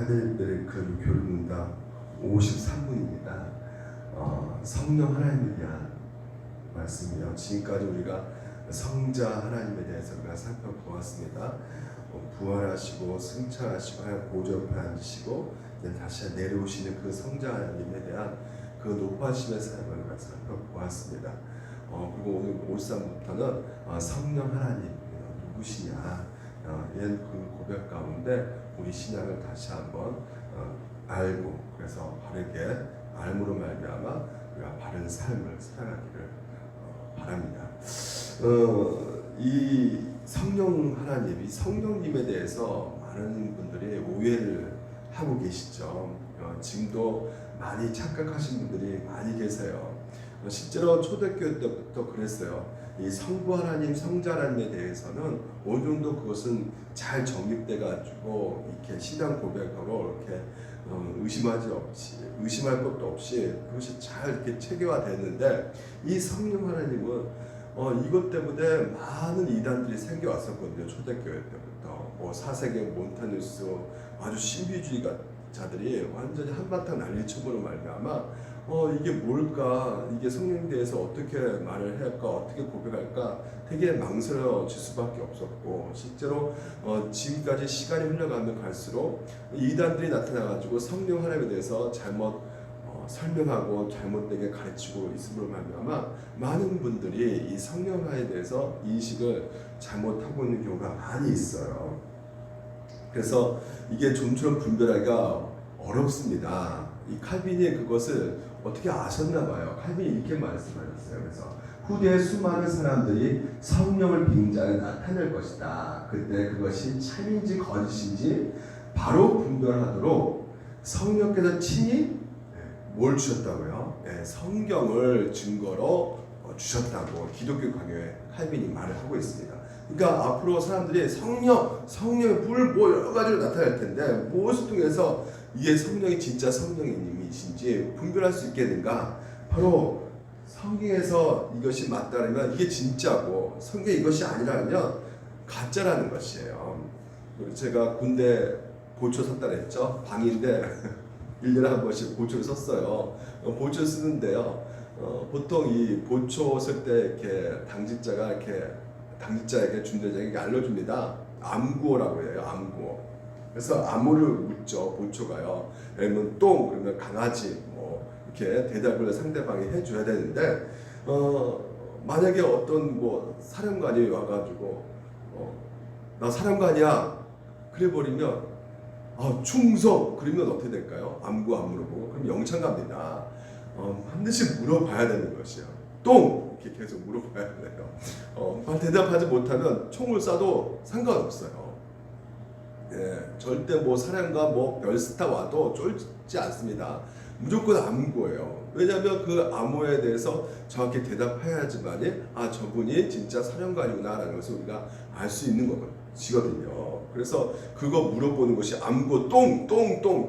하늘들의 큰 교류문답 53문입니다. 성령 하나님에 대한 말씀이요. 지금까지 우리가 성자 하나님에 대해서 우리가 살펴보았습니다. 부활하시고 승천하시고 하나님 보좌에 앉으시고 다시 내려오시는 그 성자 하나님에 대한 그 높아심의 삶을 우리가 살펴보았습니다. 그리고 오늘 53부터는 성령 하나님 누구시냐 이런 그 고백 가운데 우리 신앙을 다시 한번 알고 그래서 바르게 알므로 말미암아 우리가 바른 삶을 살아가기를 바랍니다. 이 성령 하나님, 이 성령님에 대해서 많은 분들이 오해를 하고 계시죠. 지금도 많이 착각하신 분들이 많이 계세요. 실제로 초대교회 때부터 그랬어요. 이 성부 하나님, 성자 하나님에 대해서는 어느 정도 그것은 잘 정립돼 가지고 이렇게 신앙 고백으로 이렇게 의심할 것도 없이 그것이 잘 이렇게 체계화됐는데 이 성령 하나님은 이것 때문에 많은 이단들이 생겨왔었거든요. 초대교회 때부터 뭐 사세계 몬타뉴스 아주 신비주의자들이 완전히 한바탕 난리쳐보는 말미암아 이게 뭘까? 이게 성령에 대해서 어떻게 말을 할까? 어떻게 고백할까? 되게 망설여질 수밖에 없었고 실제로 지금까지 시간이 흘러가면 갈수록 이단들이 나타나가지고 성령 하나님에 대해서 잘못 설명하고 잘못되게 가르치고 있음으로 말미암아 많은 분들이 이 성령 하나님에 대해서 인식을 잘못하고 있는 경우가 많이 있어요. 그래서 이게 좀처럼 분별하기가 어렵습니다. 이 칼빈이 그것을 어떻게 아셨나 봐요. 칼빈이 이렇게 말씀하셨어요. 그래서 후대에 수많은 사람들이 성령을 빙자해 나타낼 것이다. 그때 그것이 참인지 거짓인지 바로 분별하도록 성령께서 친히 뭘 주셨다고요? 성경을 증거로 주셨다고 기독교 강요에 칼빈이 말을 하고 있습니다. 그러니까 앞으로 사람들이 성령의 불 뭐 여러 가지로 나타날 텐데 무엇을 통해서 이게 성령이 진짜 성령님이신지 분별할 수 있겠는가? 바로 성경에서 이것이 맞다면 이게 진짜고 성경에 이것이 아니라면 가짜라는 것이에요. 제가 군대 보초 섰다 그랬죠. 방인데 1년에 한 번씩 보초를 썼어요. 보초를 쓰는데요. 보통 이 보초 쓸 때 이렇게 당직자에게 중대장에게 알려줍니다. 암구어라고 해요. 암구어. 그래서 암호를 묻죠. 보초가요. 그러면 똥 그러면 강아지 뭐 이렇게 대답을 상대방이 해줘야 되는데 만약에 어떤 뭐 사령관이 와가지고 나 사령관이야 그래 버리면 충성 그러면 어떻게 될까요? 암구 안 물어보고 그럼 영창 갑니다. 반드시 물어봐야 되는 것이에요. 똥 이렇게 계속 물어봐야 돼요. 대답하지 못하면 총을 쏴도 상관없어요. 절대 뭐 사령관 뭐 별스타 와도 쫄지 않습니다. 무조건 암구예요. 왜냐하면 그 암호에 대해서 정확히 대답해야지만이 저분이 진짜 사령관이구나라는 것을 우리가 알 수 있는 것이거든요. 그래서 그거 물어보는 것이 암구 똥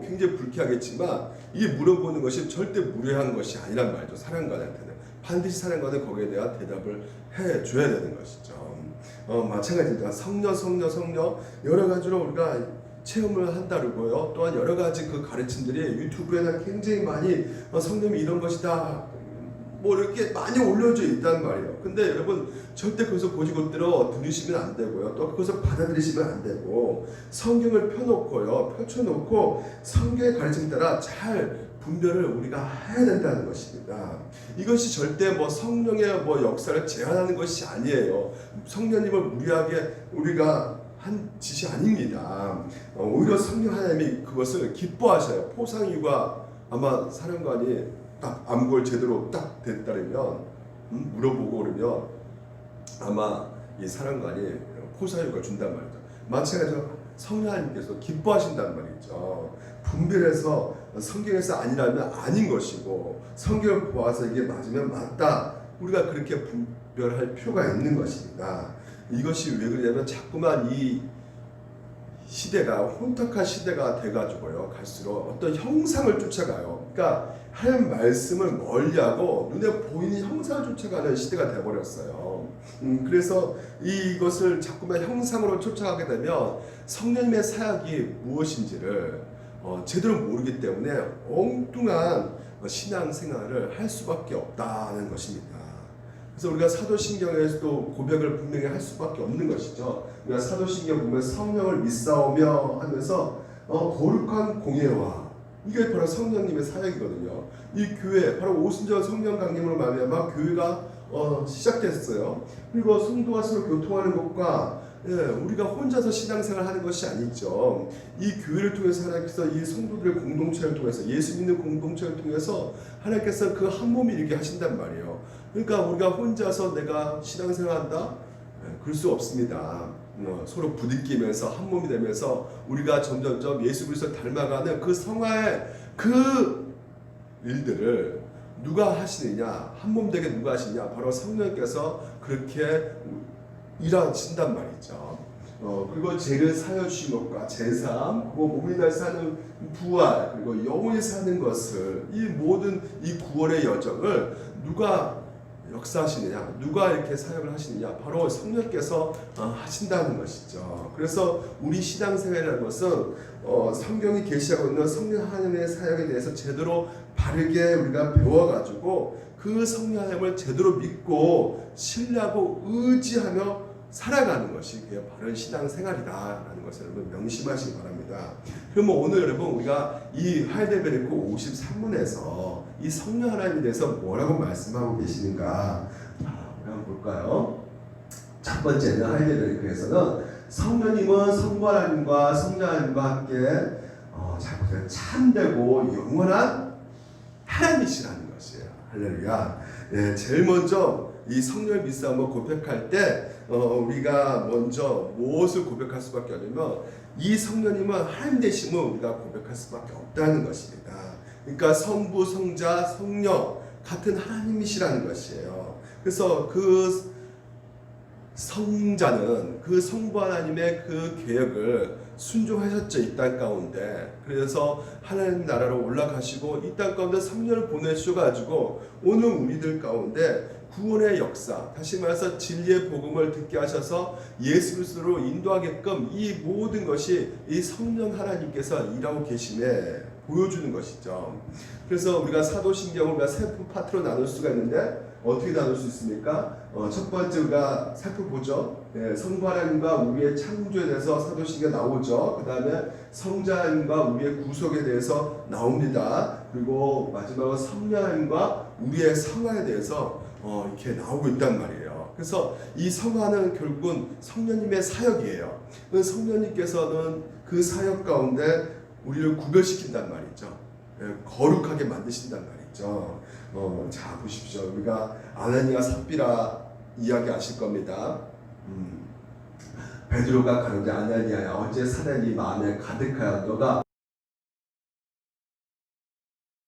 굉장히 불쾌하겠지만 이게 물어보는 것이 절대 무례한 것이 아니란 말이죠. 사령관한테는 반드시 사령관은 거기에 대한 대답을 해줘야 되는 것이죠. 마찬가지입니다. 성령 여러 가지로 우리가 체험을 한다고요. 또한 여러 가지 그 가르침들이 유튜브에는 굉장히 많이 성령이 이런 것이다 뭐 이렇게 많이 올려져 있단 말이에요. 근데 여러분 절대 그것을 고지곳대로 들으시면 안 되고요. 또 그것을 받아들이시면 안 되고 성경을 펼쳐놓고 성경의 가르침에 따라 잘 분별을 우리가 해야 된다는 것입니다. 이것이 절대 뭐 성령의 뭐 역사를 제한하는 것이 아니에요. 성령님을 무리하게 우리가 한 짓이 아닙니다. 오히려 성령 하나님이 그것을 기뻐하셔요. 포상유가 아마 사령관이 딱 암골 제대로 딱 됐다면 물어보고 그러면 아마 이 사령관이 포상유가 준단 말이죠. 마찬가지로 성령 하나님께서 기뻐하신단 말이죠. 분별해서 성경에서 아니라면 아닌 것이고 성경을 보아서 이게 맞으면 맞다. 우리가 그렇게 분별할 필요가 있는 것입니다. 이것이 왜 그러냐면 자꾸만 이 시대가 혼탁한 시대가 돼가지고요. 갈수록 어떤 형상을 쫓아가요. 그러니까 하나님 말씀을 멀리하고 눈에 보이는 형상을 쫓아가는 시대가 돼버렸어요. 그래서 이것을 자꾸만 형상으로 쫓아가게 되면 성령님의 사역이 무엇인지를 제대로 모르기 때문에 엉뚱한 신앙생활을 할 수밖에 없다는 것입니다. 그래서 우리가 사도신경에서도 고백을 분명히 할 수밖에 없는 것이죠. 우리가 사도신경 보면 성령을 믿사오며 하면서 거룩한 공예와, 이게 바로 성령님의 사역이거든요. 이 교회, 바로 오순절 성령 강림으로 말미암아 교회가 시작됐어요. 그리고 성도가 서로 교통하는 것과 우리가 혼자서 신앙생활 하는 것이 아니죠. 이 교회를 통해서 하나님께서 이 성도들의 공동체를 통해서, 예수 믿는 공동체를 통해서 하나님께서 그 한 몸이 이렇게 하신단 말이에요. 그러니까 우리가 혼자서 내가 신앙생활한다? 그럴 수 없습니다. 서로 부딪히면서 한 몸이 되면서 우리가 점점점 예수 그리스도를 닮아가는 그 성화의 그 일들을 누가 하시느냐, 한 몸 되게 누가 하시냐, 바로 성령께서 그렇게 일하신단 말이죠. 그리고 죄를 사여 주신 것과 제사함, 그리고 몸이 날 사는 부활, 그리고 영원히 사는 것을, 이 모든 이 구원의 여정을 누가 역사하시느냐, 누가 이렇게 사역을 하시느냐, 바로 성령께서 하신다는 것이죠. 그래서 우리 신앙생활이라는 것은 성경이 계시하고 있는 성령 하나님의 사역에 대해서 제대로 바르게 우리가 배워가지고 그 성령 하나님을 제대로 믿고 신뢰하고 의지하며 살아가는 것이 바른 신앙생활이다라는 것을 여러분 명심하시기 바랍니다. 그러면 오늘 여러분 우리가 이 하이델베르크 53문에서 이 성령 하나님에 대해서 뭐라고 말씀하고 계시는가 우리 한번 볼까요? 첫 번째는 하이델베르크에서는 성령님은 성부 하나님과 성령 하나님과 함께 잘 보세요. 참되고 영원한 하나님이시라는 것이에요. 할렐루야. 제일 먼저 이 성령을 믿사오며 고백할 때 우리가 먼저 무엇을 고백할 수밖에 없냐면 이 성령님은 하나님 되심을 우리가 고백할 수밖에 없다는 것입니다. 그러니까 성부, 성자, 성령 같은 하나님이시라는 것이에요. 그래서 그 성자는 그 성부 하나님의 그 계획을 순종하셨죠. 이 땅 가운데. 그래서 하나님 나라로 올라가시고 이 땅 가운데 성령을 보내주셔가지고 오늘 우리들 가운데 구원의 역사, 다시 말해서 진리의 복음을 듣게 하셔서 예수 그리스도로 인도하게끔 이 모든 것이 이 성령 하나님께서 일하고 계심에 보여주는 것이죠. 그래서 우리가 사도신경을 우리가 세 파트로 나눌 수가 있는데 어떻게 나눌 수 있습니까? 첫 번째 우리가 살펴보죠. 성부 하나님과 우리의 창조에 대해서 사도신경 나오죠. 그 다음에 성자 하나님과 우리의 구속에 대해서 나옵니다. 그리고 마지막으로 성령 하나님과 우리의 성화에 대해서 이렇게 나오고 있단 말이에요. 그래서 이 성화는 결국은 성령님의 사역이에요. 성령님께서는 그 사역 가운데 우리를 구별시킨단 말이죠. 거룩하게 만드신단 말이죠. 자 보십시오. 우리가 아나니아 삽비라 이야기 아실 겁니다. 베드로가 가는데 아나니아야 어째 사단이 마음에 가득하여 너가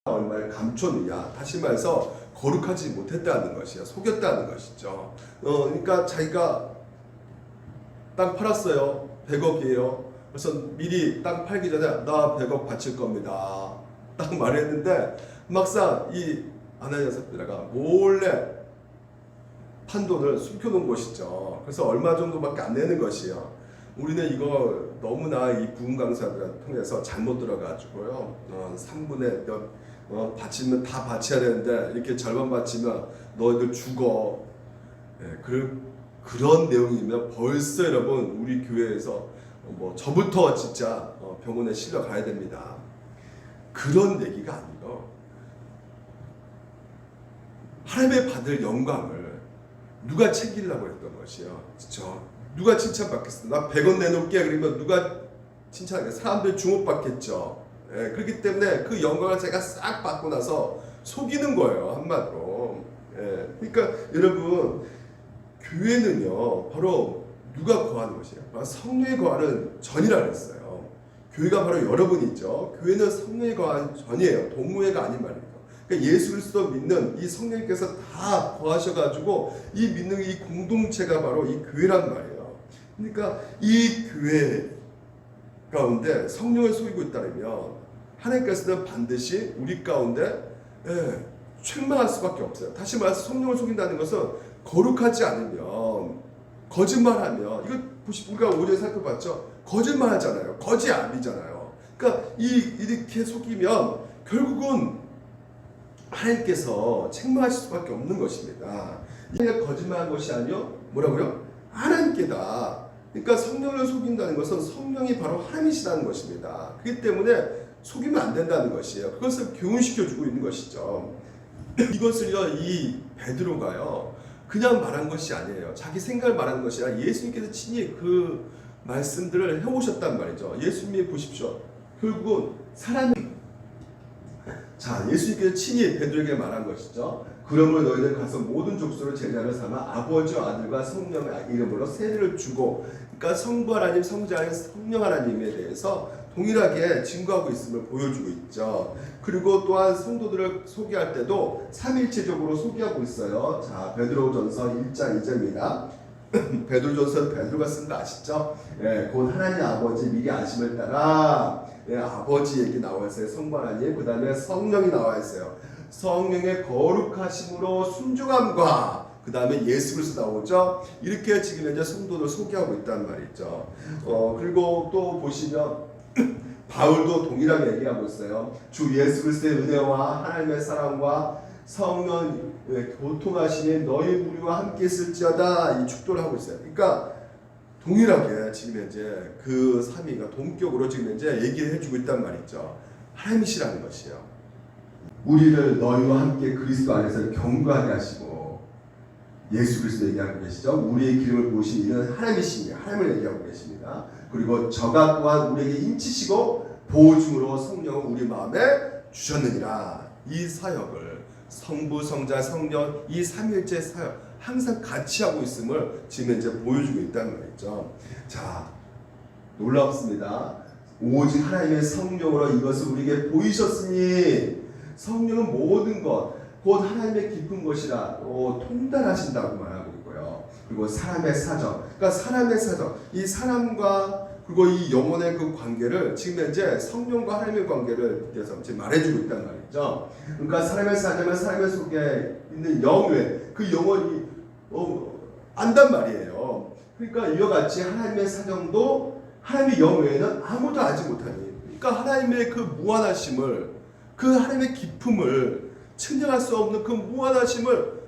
얼마를 감췄느냐. 다시 말해서 거룩하지 못했다는 것이야. 속였다는 것이죠. 그러니까 자기가 땅 팔았어요. 100억이에요. 그래서 미리 땅 팔기 전에 나 100억 바칠 겁니다. 딱 말했는데 막상 이 아나니아 삽비라가 몰래 판 돈을 숨겨놓은 것이죠. 그래서 얼마 정도밖에 안 내는 것이에요. 우리는 이거 너무나 이 부흥 강사들을 통해서 잘못 들어가지고요. 3분의 몇 바치면 다 바쳐야 되는데 이렇게 절반 바치면 너희들 죽어. 그런 내용이면 벌써 여러분 우리 교회에서 저부터 진짜 병원에 실려 가야 됩니다. 그런 얘기가 아니고 하나님의 받을 영광을 누가 챙기려고 했던 것이요. 그렇죠? 누가 칭찬받겠어? 나 100원 내놓을게. 그러면 누가 칭찬하겠어? 사람들이 주목받겠죠. 그렇기 때문에 그 영광을 제가 싹 받고 나서 속이는 거예요. 한마디로. 그러니까 여러분 교회는요 바로 누가 거하는 것이에요? 바로 성령이 거하는 전이라 그랬어요. 교회가 바로 여러분이죠. 교회는 성령이 거하는 전이에요. 동무회가 아닌 말입니다. 그러니까 예수 그리스도 믿는 이 성령께서 다 거하셔가지고 이 믿는 이 공동체가 바로 이 교회란 말이에요. 그러니까 이 교회 가운데 성령을 속이고 있다면 하나님께서는 반드시 우리 가운데 책망할 수밖에 없어요. 다시 말해서 성령을 속인다는 것은 거룩하지 않으면, 거짓말하면, 이거 우리가 오전에 살펴봤죠. 거짓말하잖아요. 거짓압이잖아요. 그러니까 이렇게 속이면 결국은 하나님께서 책망하실 수밖에 없는 것입니다. 이게 거짓말한 것이 아니요 뭐라고요? 하나님께다. 그러니까 성령을 속인다는 것은 성령이 바로 하나님이시라는 것입니다. 그렇기 때문에 속이면 안 된다는 것이에요. 그것을 교훈시켜주고 있는 것이죠. 이것을요, 이 베드로가요 그냥 말한 것이 아니에요. 자기 생각을 말한 것이 아니라 예수님께서 친히 그 말씀들을 해오셨단 말이죠. 예수님이 보십시오. 결국은 예수님께서 친히 베드로에게 말한 것이죠. 그러므로 너희는 가서 모든 족속을 제자를 삼아 아버지와 아들과 성령의 이름으로 세례를 주고, 그러니까 성부 하나님, 성자 하나님, 성령 하나님에 대해서 동일하게 증거하고 있음을 보여주고 있죠. 그리고 또한 성도들을 소개할 때도 삼일체적으로 소개하고 있어요. 자, 베드로전서 1장 2절입니다. 베드로전서는 베드로가 쓴 거 아시죠? 예, 곧 하나님 아버지 미리 아심을 따라 아버지 얘기 나와 있어요. 성부 하나님, 그 다음에 성령이 나와 있어요. 성령의 거룩하심으로 순종함과 그 다음에 예수 그리스도 나오죠. 이렇게 지금 현재 성도들 소개하고 있단 말이죠. 그리고 또 보시면 바울도 동일하게 얘기하고 있어요. 주 예수 그리스도의 은혜와 하나님의 사랑과 성령 교통하시는 너희 무리와 함께 있을지어다, 이 축도를 하고 있어요. 그러니까 동일하게 지금 현재 그 삼위가 동격으로 지금 현재 얘기를 해주고 있단 말이죠. 하나님이시라는 것이요. 우리를 너희와 함께 그리스도 안에서 경고하게 하시고, 예수 그리스도 얘기하고 계시죠. 우리의 기름을 부으신 이는 하나님이십니다. 하나님을 얘기하고 계십니다. 그리고 저가 또한 우리에게 인치시고 보증으로 성령을 우리 마음에 주셨느니라. 이 사역을 성부, 성자, 성령 이 삼위일체 사역 항상 같이 하고 있음을 지금 이제 보여주고 있다는 말이죠. 자, 놀랍습니다. 오직 하나님의 성령으로 이것을 우리에게 보이셨으니, 성령은 모든 것, 곧 하나님의 깊은 것이라 통달하신다고 말하고 있고요. 그리고 사람의 사정, 그러니까 사람의 사정, 이 사람과 그리고 이 영혼의 그 관계를 지금 현재 성령과 하나님의 관계를 그래서 지금 말해주고 있단 말이죠. 그러니까 사람의 사정은 사람의 속에 있는 영외, 그 영혼이 안단 말이에요. 그러니까 이와 같이 하나님의 사정도 하나님의 영외에는 아무도 알지 못하니, 그러니까 하나님의 그 무한하심을, 그 하나님의 깊음을 측량할 수 없는 그 무한하심을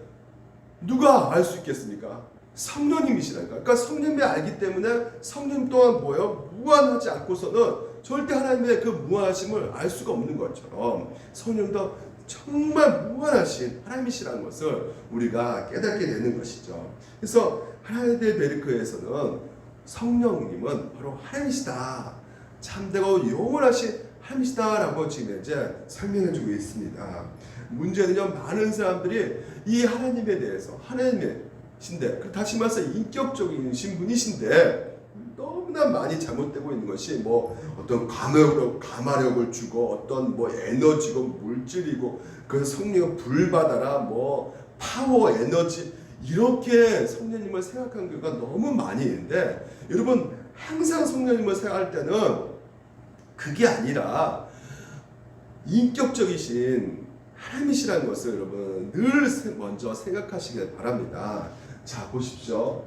누가 알 수 있겠습니까? 성령님이시라니까. 그러니까 성령님이 알기 때문에 성령 또한 뭐예요? 무한하지 않고서는 절대 하나님의 그 무한하심을 알 수가 없는 것처럼 성령도 정말 무한하신 하나님이시라는 것을 우리가 깨닫게 되는 것이죠. 그래서 하나님의 베르크에서는 성령님은 바로 하나님이시다, 참되고 영원하신 하나님이시다라고 지금 이제 설명해주고 있습니다. 문제는요, 많은 사람들이 이 하나님에 대해서 하나님이신데, 다시 말해서 인격적인 분이신데 너무나 많이 잘못되고 있는 것이 뭐 어떤 감화력을 주고 어떤 뭐 에너지고 물질이고 그 성령을 불받아라 뭐 파워 에너지 이렇게 성령님을 생각하는 경우가 너무 많이 있는데, 여러분 항상 성령님을 생각할 때는 그게 아니라 인격적이신 하나님이시라는 것을 여러분 늘 먼저 생각하시길 바랍니다. 자, 보십시오.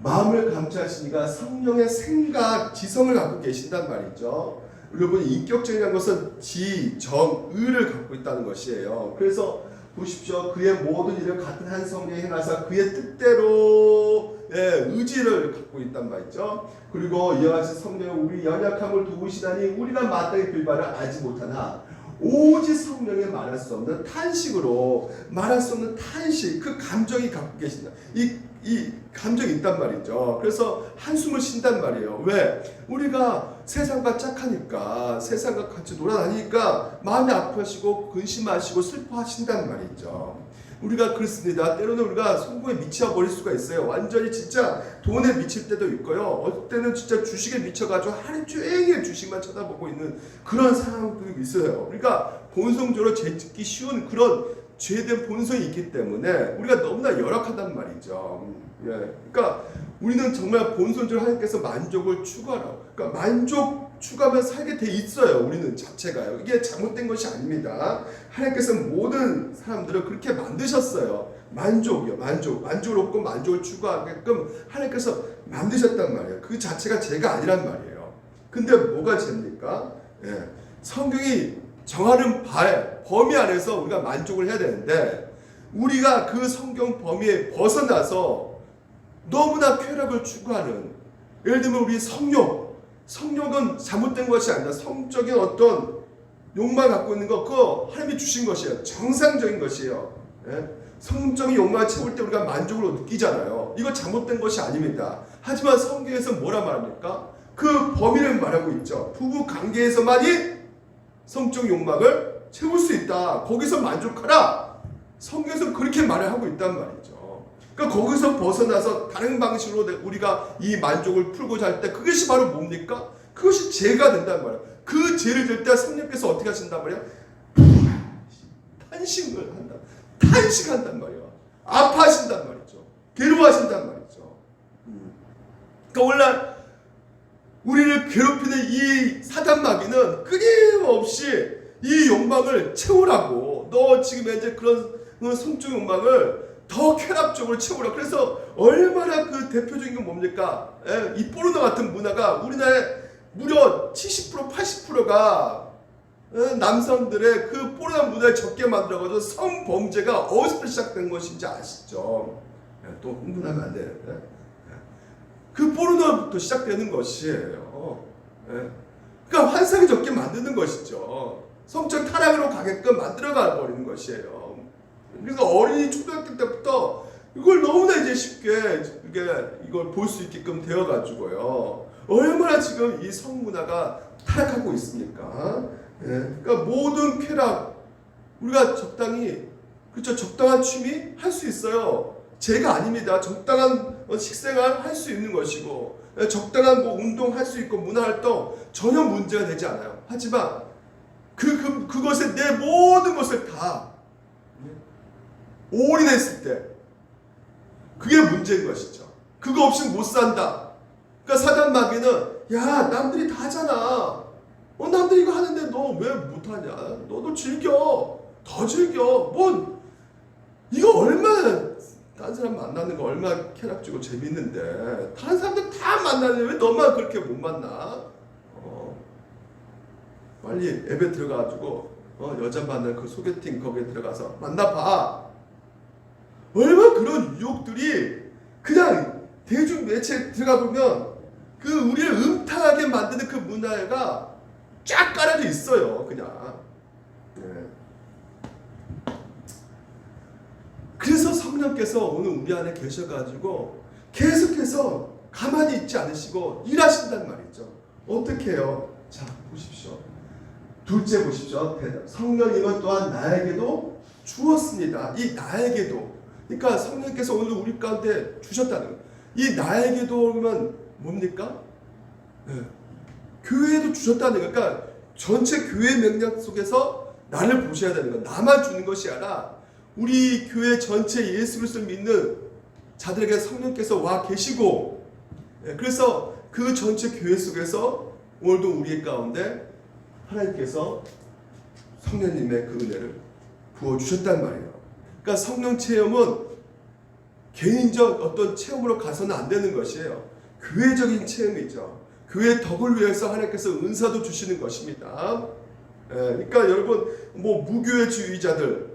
마음을 감추하시니까 성령의 생각, 지성을 갖고 계신단 말이죠. 여러분 인격적이라는 것은 지, 정, 의를 갖고 있다는 것이에요. 그래서 보십시오. 그의 모든 일을 같은 한 성령이 행하사 그의 뜻대로 의지를 갖고 있단 말이죠. 그리고 이와 같이 성령은 우리 연약함을 도우시다니 우리가 마땅히 그 바를 알지 못하나 오직 성령의 말할 수 없는 탄식으로, 말할 수 없는 탄식, 그 감정이 갖고 계신다. 이 감정이 있단 말이죠. 그래서 한숨을 쉰단 말이에요. 왜? 우리가 세상과 짝하니까, 세상과 같이 놀아다니니까 마음이 아프시고 근심하시고 슬퍼하신단 말이죠. 우리가 그렇습니다. 때로는 우리가 성공에 미쳐버릴 수가 있어요. 완전히 진짜 돈에 미칠 때도 있고요. 어떨 때는 진짜 주식에 미쳐가지고 하루 종일 주식만 쳐다보고 있는 그런 상황들이 있어요. 우리가 본성적으로 죄짓기 쉬운 그런 죄된 본성이 있기 때문에 우리가 너무나 열악하단 말이죠. 그러니까 우리는 정말 본성적으로 하나님께서 만족을 추구하라고, 그러니까 만족 추구하면 살게 돼 있어요. 우리는 자체가요. 이게 잘못된 것이 아닙니다. 하나님께서 모든 사람들을 그렇게 만드셨어요. 만족이요, 만족을 얻고 만족을 추구하게끔 하나님께서 만드셨단 말이에요. 그 자체가 죄가 아니란 말이에요. 근데 뭐가 죄입니까? 예. 성경이 정하는 범위 안에서 우리가 만족을 해야 되는데 우리가 그 성경 범위에 벗어나서 너무나 쾌락을 추구하는, 예를 들면 우리 성욕은 잘못된 것이 아니라 성적인 어떤 욕망을 갖고 있는 거, 그거 하나님이 주신 것이에요. 정상적인 것이에요. 예? 성적인 욕망을 채울 때 우리가 만족을 느끼잖아요. 이거 잘못된 것이 아닙니다. 하지만 성경에서 뭐라 말합니까? 그 범위를 말하고 있죠. 부부 관계에서만이 성적 욕망을 채울 수 있다. 거기서 만족하라. 성경에서 그렇게 말을 하고 있단 말이죠. 그러니까 거기서 벗어나서 다른 방식으로 우리가 이 만족을 풀고자 할 때 그것이 바로 뭡니까? 그것이 죄가 된단 말이에요. 그 죄를 질 때 성령께서 어떻게 하신단 말이에요? 탄식을 한다. 탄식한단 말이에요. 아파하신단 말이죠. 괴로워하신단 말이죠. 그러니까 원래 우리를 괴롭히는 이 사단마귀는 끊임없이 이 욕망을 채우라고, 너 지금 이제 그런 성적 욕망을 더 쾌락적으로 채우라. 그래서 얼마나 그 대표적인 건 뭡니까? 이 포르노 같은 문화가 우리나라에 무려 70% 80%가 남성들의 그 포르노 문화를 적게 만들어가지고 성범죄가 어디서 시작된 것인지 아시죠? 또 흥분하면 안 되는데 그 포르노부터 시작되는 것이에요. 그러니까 환상이 적게 만드는 것이죠. 성적 타락으로 가게끔 만들어가 버리는 것이에요. 그래서 어린이 초등학교 때부터 이걸 너무나 이제 쉽게 이걸 볼 수 있게끔 되어가지고요. 얼마나 지금 이 성문화가 타락하고 있습니까? 그러니까 모든 쾌락 우리가 적당히, 그렇죠, 적당한 취미 할 수 있어요. 죄가 아닙니다. 적당한 식생활 할 수 있는 것이고 적당한 운동 할 수 있고 문화활동 전혀 문제가 되지 않아요. 하지만 그것에 내 모든 것을 다 올인했을 때 그게 문제인 것이죠. 그거 없이는 못 산다. 그러니까 사단마귀는 야 남들이 다 하잖아. 남들이 이거 하는데 너 왜 못하냐. 너도 즐겨. 더 즐겨. 뭐 이거 얼마나 다른 사람 만나는 거 얼마나 쾌락주고 재밌는데 다른 사람들 다 만나는데 왜 너만 그렇게 못 만나? 빨리 앱에 들어가가지고 여자 만나는 그 소개팅 거기에 들어가서 만나봐. 얼마나 그런 유혹들이 그냥 대중 매체에 들어가 보면 그 우리를 음탕하게 만드는 그 문화가 쫙 깔아져 있어요. 그냥. 그래서 성령께서 오늘 우리 안에 계셔가지고 계속해서 가만히 있지 않으시고 일하신단 말이죠. 어떻게 해요? 자, 보십시오. 둘째 보십시오. 성령님은 또한 나에게도 주었습니다. 이 나에게도. 그러니까 성령께서 오늘 우리 가운데 주셨다는 거예요. 이 나에게도 그러면 뭡니까? 교회에도 주셨다는 거예요. 그러니까 전체 교회 맥락 속에서 나를 보셔야 되는 거예요. 나만 주는 것이 아니라 우리 교회 전체 예수 그리스도를 믿는 자들에게 성령께서 와 계시고, 그래서 그 전체 교회 속에서 오늘도 우리 가운데 하나님께서 성령님의 그 은혜를 부어주셨단 말이에요. 그러니까 성령 체험은 개인적 어떤 체험으로 가서는 안 되는 것이에요. 교회적인 체험이죠. 교회의 덕을 위해서 하나님께서 은사도 주시는 것입니다. 그러니까 여러분 뭐 무교회주의자들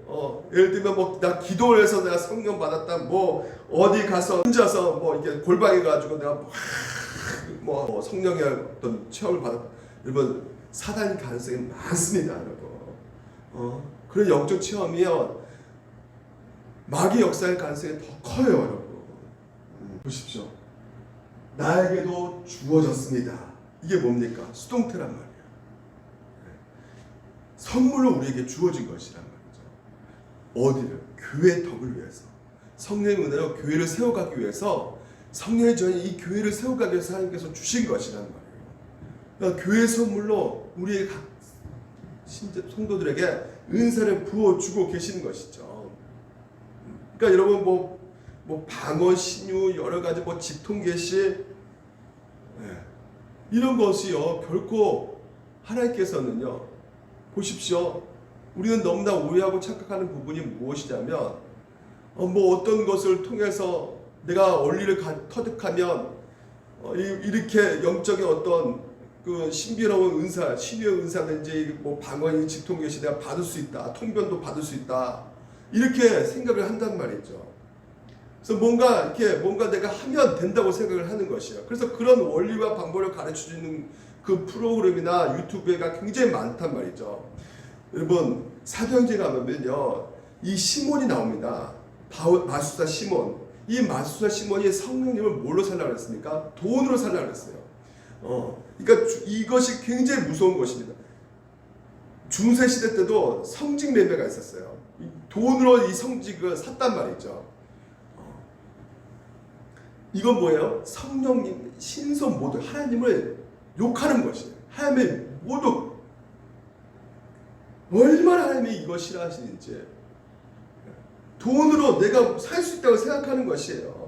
예를 들면 뭐 나 기도를 해서 내가 성령 받았다, 뭐 어디 가서 혼자서 뭐 이렇게 골방에 가지고 내가 뭐 성령의 어떤 체험을 받았다, 여러분 사단일 가능성이 많습니다, 여러분. 그런 영적 체험이요 마귀 역사의 가능성이 더 커요, 여러분. 보십시오. 나에게도 주어졌습니다. 이게 뭡니까? 수동태란 말이에요. 선물로 우리에게 주어진 것이란 말이죠. 어디를? 교회의 덕을 위해서. 성령의 은혜로 교회를 세워가기 위해서, 성령의 전이 이 교회를 세워가기 위해서 하나님께서 주신 것이란 말이에요. 그러니까 교회 선물로 우리의 각 성도들에게 은사를 부어주고 계시는 것이죠. 그러니까 여러분 뭐 방언, 신유, 여러 가지 뭐 직통 계시, 이런 것이요 결코 하나님께서는요, 보십시오. 우리는 너무나 오해하고 착각하는 부분이 무엇이냐면 뭐 어떤 것을 통해서 내가 원리를 터득하면 이렇게 영적인 어떤 그 신비로운 은사, 신유의 은사든지 뭐 방언이 직통계시 내가 받을 수 있다, 통변도 받을 수 있다, 이렇게 생각을 한단 말이죠. 그래서 뭔가 내가 하면 된다고 생각을 하는 것이에요. 그래서 그런 원리와 방법을 가르쳐 주는 그 프로그램이나 유튜브가 굉장히 많단 말이죠. 여러분, 사도행전 가면요, 이 시몬이 나옵니다. 마술사 시몬. 이 마술사 시몬이 성령님을 뭘로 살라고 했습니까? 돈으로 살라고 했어요. 그러니까 이것이 굉장히 무서운 것입니다. 중세 시대 때도 성직 매매가 있었어요. 돈으로 이 성직을 샀단 말이죠. 이건 뭐예요? 성령님, 신성 모두 하나님을 욕하는 것이에요. 하나님의 모두 얼마나 하나님이 이거 싫어하시는지 돈으로 내가 살 수 있다고 생각하는 것이에요.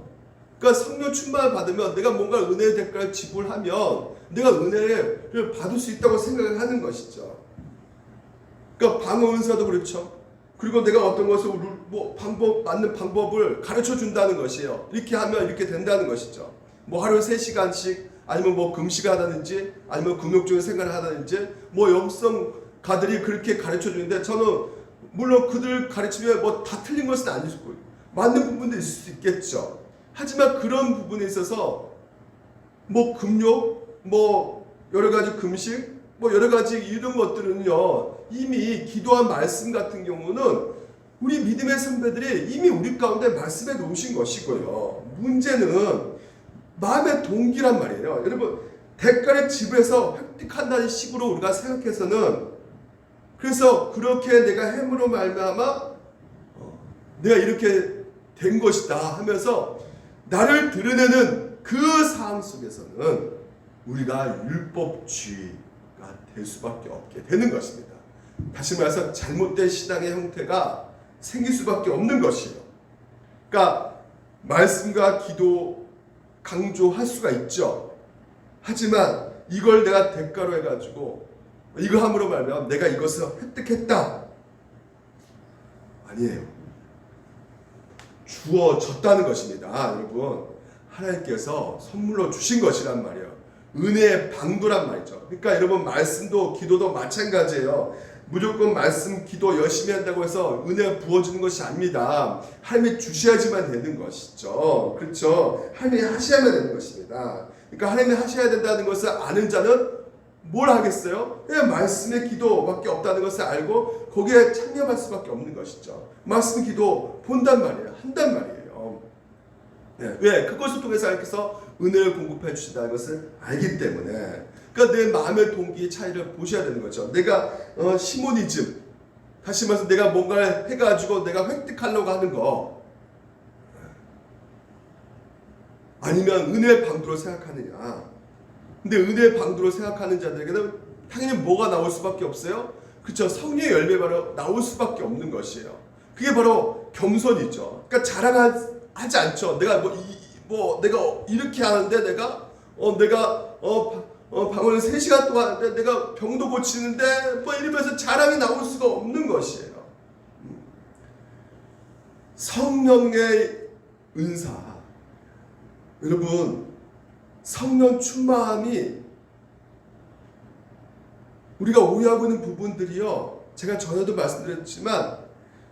그러니까 성령 충만을 받으면 내가 뭔가 은혜의 대가를 지불하면 내가 은혜를 받을 수 있다고 생각을 하는 것이죠. 그러니까 방어 은사도 그렇죠. 그리고 내가 어떤 것을 맞는 방법을 가르쳐 준다는 것이에요. 이렇게 하면 이렇게 된다는 것이죠. 뭐 하루에 3시간씩 아니면 뭐 금식을 하다든지 아니면 금욕적인 생활을 하다든지 뭐 영성가들이 그렇게 가르쳐 주는데 저는 물론 그들 가르침에 뭐 다 틀린 것은 아니고 맞는 부분도 있을 수 있겠죠. 하지만 그런 부분에 있어서 뭐 금욕, 뭐 여러 가지 금식, 뭐 여러 가지 이런 것들은요, 이미 기도한 말씀 같은 경우는 우리 믿음의 선배들이 이미 우리 가운데 말씀해 놓으신 것이고요. 문제는 마음의 동기란 말이에요. 여러분, 대가를 지불해서 획득한다는 식으로 우리가 생각해서는, 그래서 그렇게 내가 행으로 말미암아 내가 이렇게 된 것이다 하면서 나를 드러내는 그 상황 속에서는 우리가 율법주의가 될 수밖에 없게 되는 것입니다. 다시 말해서 잘못된 신앙의 형태가 생길 수밖에 없는 것이에요. 그러니까 말씀과 기도 강조할 수가 있죠. 하지만 이걸 내가 대가로 해가지고 이거 함으로 말하면 내가 이것을 획득했다, 아니에요. 주어졌다는 것입니다. 여러분, 하나님께서 선물로 주신 것이란 말이에요. 은혜의 방도란 말이죠. 그러니까 여러분, 말씀도 기도도 마찬가지예요. 무조건 말씀, 기도 열심히 한다고 해서 은혜 부어주는 것이 아닙니다. 하나님이 주셔야지만 되는 것이죠. 그렇죠? 하나님이 하셔야만 되는 것입니다. 그러니까 하나님이 하셔야 된다는 것을 아는 자는 뭘 하겠어요? 그냥 말씀의 기도밖에 없다는 것을 알고 거기에 참여할 수밖에 없는 것이죠. 말씀 기도 본단 말이에요. 한단 말이에요. 네. 왜? 그것을 통해서 하나님께서 은혜를 공급해 주신다는 것을 알기 때문에. 그러니까 내 마음의 동기의 차이를 보셔야 되는 거죠. 내가 시모니즘, 다시 말해서 내가 뭔가를 해가지고 내가 획득하려고 하는 거, 아니면 은혜의 방도로 생각하느냐. 근데 은혜의 방도로 생각하는 자들에게는 당연히 뭐가 나올 수밖에 없어요? 그렇죠. 성령의 열매가 나올 수밖에 없는 것이에요. 그게 바로 겸손이죠. 그러니까 자랑하지 않죠. 내가 내가 이렇게 하는데 내가 방언을 3시간 동안 하는데 내가 병도 고치는데 뭐 이러면서 자랑이 나올 수가 없는 것이에요. 성령의 은사, 여러분, 성령 충만함이 우리가 오해하고 있는 부분들이요, 제가 전에도 말씀드렸지만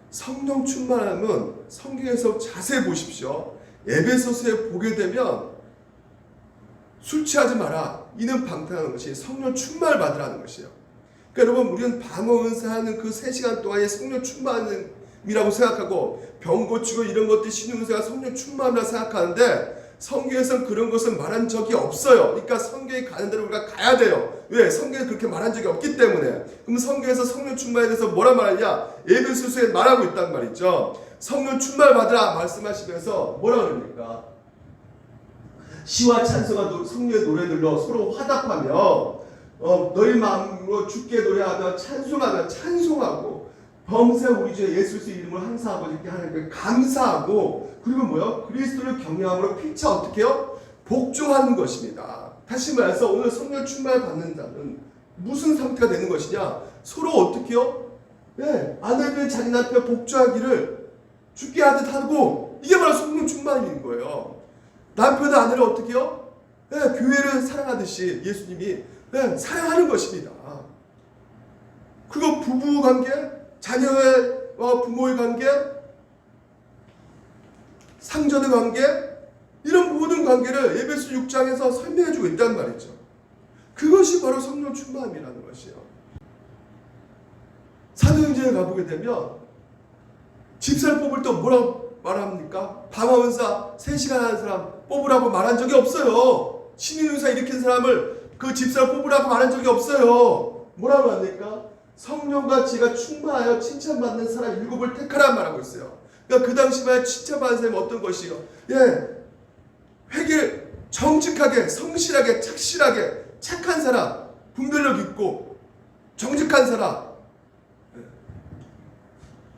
성령 충만함은 성경에서 자세히 보십시오. 에베소서에 보게 되면 술 취하지 마라, 이는 방탕한 것이 성령 충만을 받으라는 것이에요. 그러니까 여러분, 우리는 방어 은사하는 그 3시간 동안의 성령 충만이라고 생각하고 병 고치고 이런 것들이 신유 은사가 성령 충만이라고 생각하는데 성경에서는 그런 것을 말한 적이 없어요. 그러니까 성경이 가는 대로 우리가 가야 돼요. 왜? 성경에 그렇게 말한 적이 없기 때문에. 그럼 성경에서 성령 충만에 대해서 뭐라 말하냐? 에베소서에 말하고 있단 말이죠. 성령 충만 받으라 말씀하시면서 뭐라 그럽니까? 시와 찬송과 성령의 노래들로 서로 화답하며 너희 마음으로 주께 노래하며 찬송하고 범세 우리 주 예수 그리스도의 이름을 항상 아버지께 하나님께 감사하고, 그리고 뭐요? 그리스도를 경외함으로 피차 어떻게 해요? 복종하는 것입니다. 다시 말해서 오늘 성령 충만을 받는 자는 무슨 상태가 되는 것이냐? 서로 어떻게 해요? 네, 아내는 자기 남편 복종하기를 주께 하듯 하고, 이게 바로 성령 충만인 거예요. 남편은 아내를 어떻게 해요? 네, 교회를 사랑하듯이 예수님이 네, 사랑하는 것입니다. 그리고 부부 관계, 자녀와 부모의 관계, 상전의 관계, 이런 모든 관계를 에베소 6장에서 설명해주고 있단 말이죠. 그것이 바로 성령 충만함이라는 것이에요. 사도행전에 가보게 되면 집사를 뽑을 때 뭐라고 말합니까? 방화원사 3시간 하는 사람 뽑으라고 말한 적이 없어요. 신인유사 일으킨 사람을 그 집사를 뽑으라고 말한 적이 없어요. 뭐라고 합니까? 성령과 지혜가 충만하여 칭찬받는 사람 7을 택하라 말하고 있어요. 그러니까 그 당시만 칭찬받는 사람이 어떤 것이요? 회개 정직하게, 성실하게, 착실하게, 착한 사람, 분별력 있고 정직한 사람.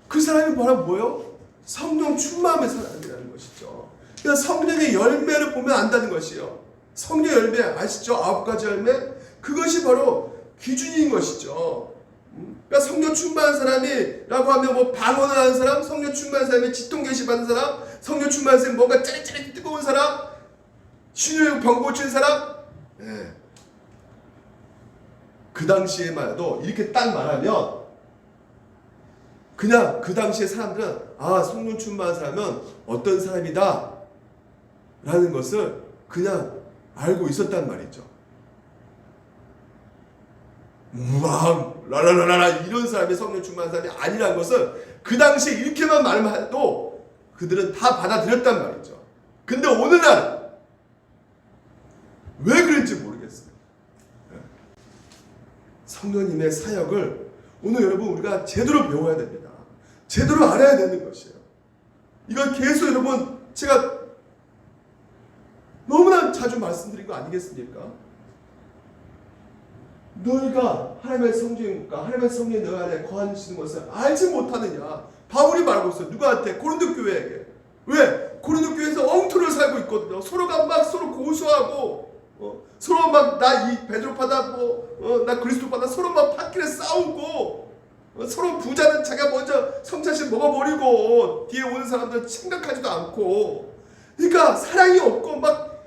그 사람이 바로 뭐예요? 성령 충만함의 사람이라는 것이죠. 그러니까 성령의 열매를 보면 안다는 것이요. 성령 열매 아시죠? 9가지 열매. 그것이 바로 기준인 것이죠. 그러니까 성령 충만한 사람이라고 하면 뭐 방언을 하는 사람, 성령 충만한 사람이 지통 계시받는 사람, 성령 충만한 사람이 뭔가 짜릿짜릿 뜨거운 사람, 신유의 병 고친 사람. 그 당시에만 해도 이렇게 딱 말하면 그냥 그 당시에 사람들은 성령 충만한 사람은 어떤 사람이다 라는 것을 그냥 알고 있었단 말이죠. 막 라라라라 이런 사람이 성령 충만한 사람이 아니라는 것을 그 당시에 이렇게만 말만 해도 그들은 다 받아들였단 말이죠. 근데 오늘날 왜 그런지 모르겠어요. 성령님의 사역을 오늘 여러분 우리가 제대로 배워야 됩니다. 제대로 알아야 되는 것이에요. 이건 계속 여러분 제가 너무나 자주 말씀드린 거 아니겠습니까? 너희가 하나님의 성령이니까 하나님의 성령이 너희 안에 거하시는 것을 알지 못하느냐. 바울이 말하고 있어요. 누구한테? 고린도 교회에게. 왜? 고린도 교회에서 엉터리를 살고 있거든요. 서로가 막 서로 고소하고 서로 막 나 이 베드로파다 나 그리스도파다 서로 막 팥길에 싸우고 서로 부자는 자기가 먼저 성찬식 먹어버리고 뒤에 오는 사람들은 생각하지도 않고 그러니까 사랑이 없고 막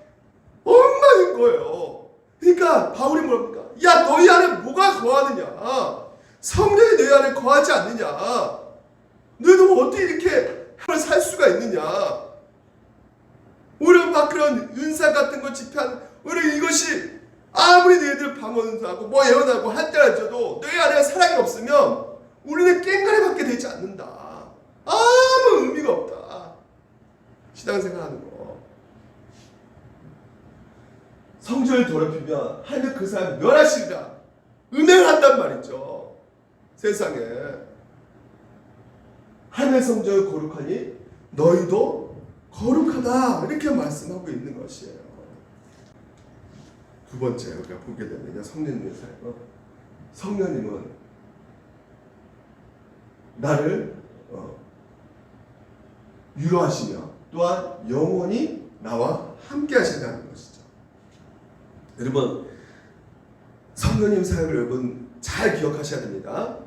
엉망인 거예요. 그러니까 바울이 뭐랍니까? 야 너희 안에 뭐가 거하느냐? 성령이 너희 안에 거하지 않느냐? 너희도 어떻게 이렇게 살 수가 있느냐? 오히려 막 그런 은사 같은 거 집회하는 오히려 이것이 아무리 너희들 방언하고 뭐 예언하고 한때라도 너희 안에 사랑이 없으면 우리는 깽가리 받게 되지 않는다. 아무 의미가 없다. 신앙생활 하는 거. 성전을 더럽히면 하나님 그 사람 멸하시리라. 음행한단 말이죠. 세상에. 하나님의 성전을 거룩하니 너희도 거룩하다. 이렇게 말씀하고 있는 것이에요. 두 번째 우리가 보게 되면요. 성령님의 사역. 성령님은 나를 위로하시며 또한 영원히 나와 함께 하신다는 것이죠. 여러분 성령님 사역을 여러분 잘 기억하셔야 됩니다.